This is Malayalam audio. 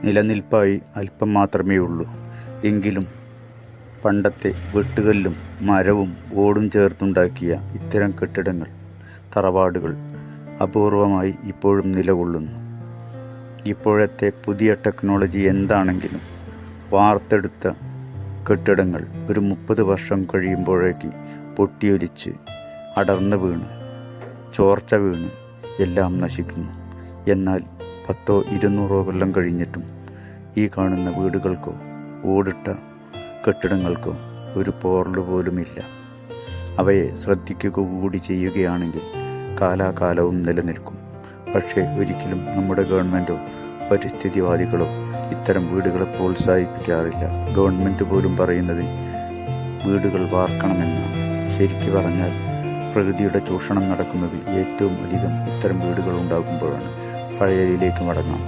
നിലനിൽപ്പായി അല്പം മാത്രമേ ഉള്ളൂ. എങ്കിലും പണ്ടത്തെ വെട്ടുകല്ലും മരവും ഓടും ചേർത്തുണ്ടാക്കിയ ഇത്തരം കെട്ടിടങ്ങൾ, തറവാടുകൾ അപൂർവമായി ഇപ്പോഴും നിലകൊള്ളുന്നു. ഇപ്പോഴത്തെ പുതിയ ടെക്നോളജി എന്താണെങ്കിലും വാർത്തെടുത്ത കെട്ടിടങ്ങൾ ഒരു 30 വർഷം കഴിയുമ്പോഴേക്ക് പൊട്ടിയൊലിച്ച് അടർന്നു വീണ് ചോർച്ച വീണ് എല്ലാം നശിക്കുന്നു. എന്നാൽ 10-200 കൊല്ലം കഴിഞ്ഞിട്ടും ഈ കാണുന്ന വീടുകൾക്കോ ഓടിട്ട കെട്ടിടങ്ങൾക്കോ ഒരു പോറല് പോലുമില്ല. അവയെ ശ്രദ്ധിക്കുക കൂടി ചെയ്യുകയാണെങ്കിൽ കാലാകാലവും നിലനിൽക്കും. പക്ഷേ ഒരിക്കലും നമ്മുടെ ഗവൺമെൻറ്റോ പരിസ്ഥിതിവാദികളോ ഇത്തരം വീടുകളെ പ്രോത്സാഹിപ്പിക്കാറില്ല. ഗവൺമെൻറ് പോലും പറയുന്നത് വീടുകൾ വാർക്കണമെന്നാണ്. ശരിക്കു പറഞ്ഞാൽ പ്രകൃതിയുടെ ചൂഷണം നടക്കുന്നത് ഏറ്റവും അധികം ഇത്തരം വീടുകൾ ഉണ്ടാകുമ്പോഴാണ്. പഴയതിലേക്ക് മടങ്ങാം.